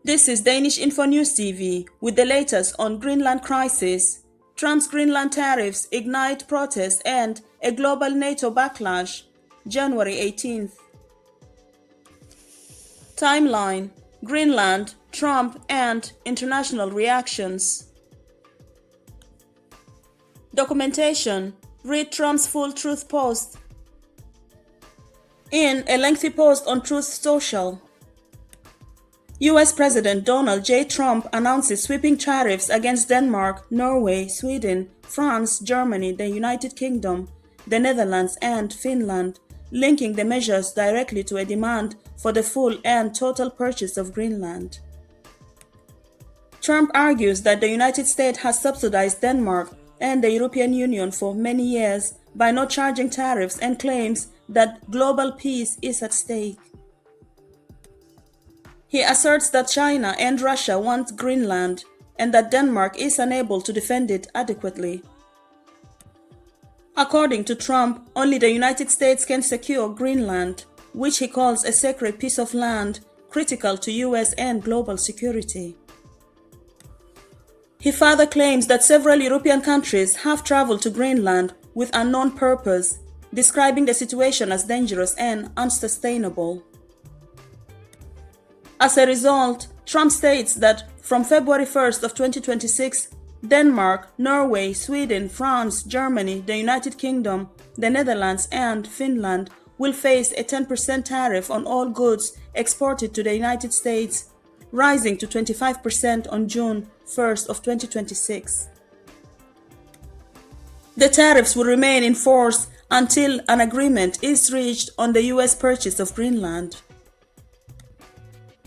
This is Danish-InfoNews TV with the latest on Greenland crisis. Trump's Greenland tariffs ignite protests and a global NATO backlash. January 18th. Timeline: Greenland, Trump, and international reactions. Documentation: read Trump's full Truth post. In a lengthy post on Truth Social, US President Donald J. Trump announces sweeping tariffs against Denmark, Norway, Sweden, France, Germany, the United Kingdom, the Netherlands, and Finland, linking the measures directly to a demand for the full and total purchase of Greenland. Trump argues that the United States has subsidized Denmark and the European Union for many years by not charging tariffs and claims that global peace is at stake. He asserts that China and Russia want Greenland and that Denmark is unable to defend it adequately. According to Trump, only the United States can secure Greenland, which he calls a sacred piece of land critical to US and global security. He further claims that several European countries have traveled to Greenland with unknown purpose, describing the situation as dangerous and unsustainable. As a result, Trump states that from February 1st of 2026, Denmark, Norway, Sweden, France, Germany, the United Kingdom, the Netherlands, and Finland will face a 10% tariff on all goods exported to the United States, rising to 25% on June 1st of 2026. The tariffs will remain in force until an agreement is reached on the US purchase of Greenland.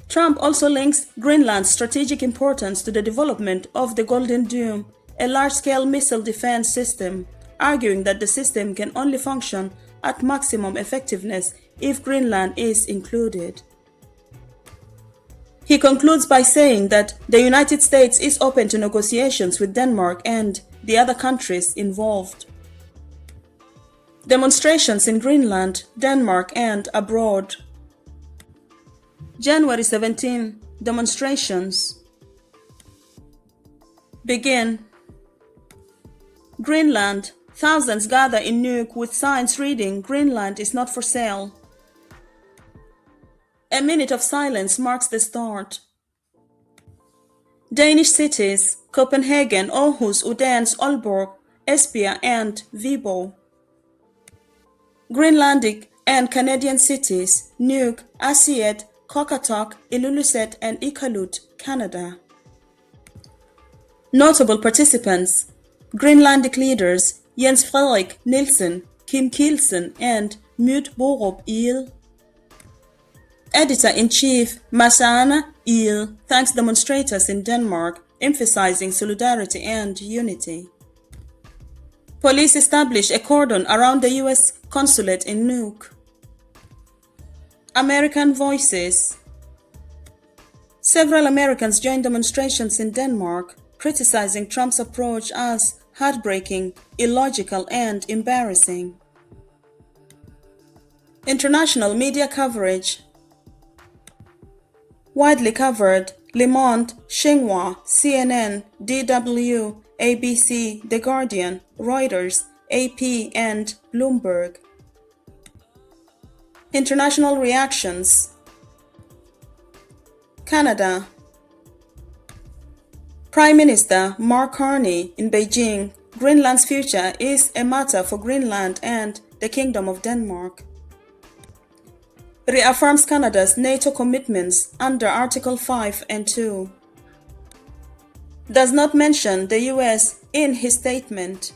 Trump also links Greenland's strategic importance to the development of the Golden Dome, a large-scale missile defense system, arguing that the system can only function at maximum effectiveness if Greenland is included. He concludes by saying that the United States is open to negotiations with Denmark and the other countries involved. Demonstrations in Greenland, Denmark, and abroad. January 17. Demonstrations begin. Greenland. Thousands gather in Nuuk with signs reading "Greenland is not for sale." A minute of silence marks the start. Danish cities: Copenhagen, Aarhus, Odense, Aalborg, Esbjerg, and Viborg. Greenlandic and Canadian cities: Nuuk, Aasiaat, Qaqortoq, Ilulissat, and Iqaluit, Canada. Notable participants: Greenlandic leaders Jens Frederik Nielsen, Kim Kielsen, and Mute Borup Il. Editor-in-Chief Masana Il thanks demonstrators in Denmark, emphasizing solidarity and unity. Police establish a cordon around the US consulate in Nuuk. American voices. Several Americans joined demonstrations in Denmark, criticizing Trump's approach as heartbreaking, illogical, and embarrassing. International media coverage. Widely covered: Le Monde, Xinhua, CNN, DW, ABC, The Guardian, Reuters, AP, and Bloomberg. International reactions. Canada. Prime Minister Mark Carney in Beijing: Greenland's future is a matter for Greenland and the Kingdom of Denmark. Reaffirms Canada's NATO commitments under Article 5 and 2. Does not mention the US in his statement.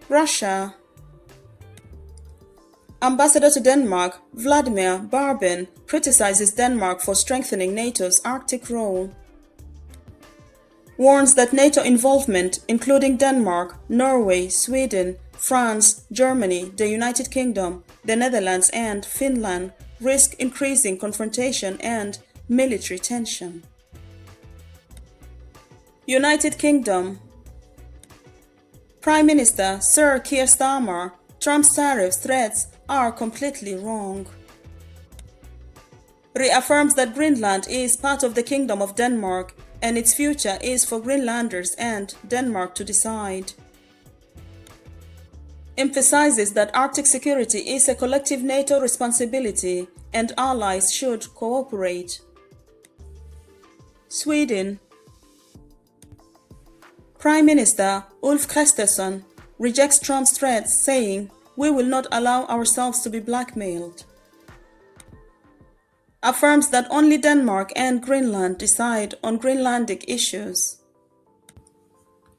Russia. Ambassador to Denmark Vladimir Barbin criticizes Denmark for strengthening NATO's Arctic role. Warns that NATO involvement, including Denmark, Norway, Sweden, France, Germany, the United Kingdom, the Netherlands, and Finland, risk increasing confrontation and military tension. United Kingdom. Prime Minister Sir Keir Starmer: Trump's tariff threats are completely wrong. reaffirms that Greenland is part of the Kingdom of Denmark and its future is for Greenlanders and Denmark to decide. Emphasizes that Arctic security is a collective NATO responsibility and allies should cooperate. Sweden. Prime Minister Ulf Kristersson rejects Trump's threats, saying, "We will not allow ourselves to be blackmailed." Affirms that only Denmark and Greenland decide on Greenlandic issues.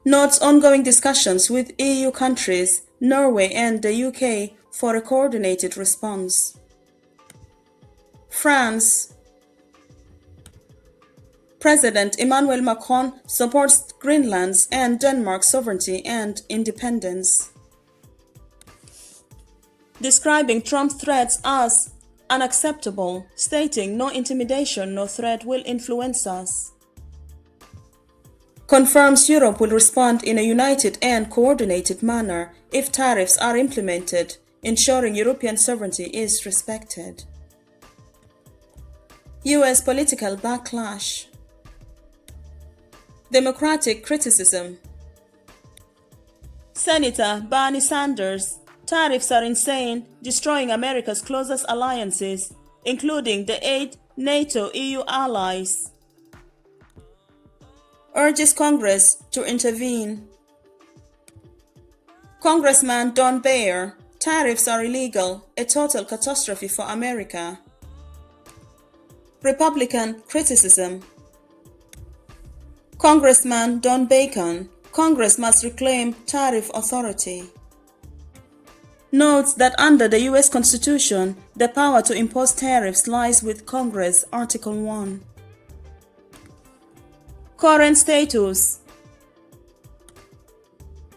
Notes ongoing discussions with EU countries, Norway and the UK for a coordinated response. France. President Emmanuel Macron supports Greenland's and Denmark's sovereignty and independence. Describing Trump's threats as unacceptable, stating no intimidation nor threat will influence us. Confirms Europe will respond in a united and coordinated manner if tariffs are implemented, ensuring European sovereignty is respected. US political backlash. Democratic criticism. Senator Bernie Sanders, tariffs are insane, destroying America's closest alliances, including the 8 NATO EU allies. Urges Congress to intervene. Congressman Don Bayer, tariffs are illegal, a total catastrophe for America. Republican criticism. Congressman Don Bacon, Congress must reclaim tariff authority. Notes that under the US Constitution, the power to impose tariffs lies with Congress, Article 1. Current status.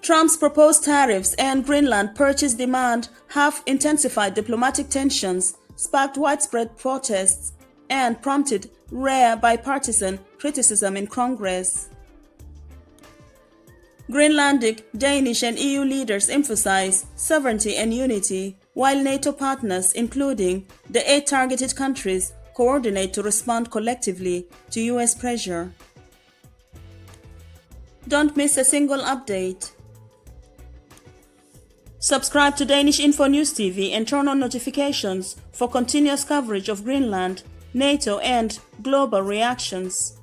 Trump's proposed tariffs and Greenland purchase demand have intensified diplomatic tensions, sparked widespread protests, and prompted rare bipartisan criticism in Congress. Greenlandic, Danish, and EU leaders emphasize sovereignty and unity, while NATO partners, including the 8 targeted countries, coordinate to respond collectively to US pressure. Don't miss a single update. Subscribe to Danish-InfoNews TV and turn on notifications for continuous coverage of Greenland, NATO, and global reactions.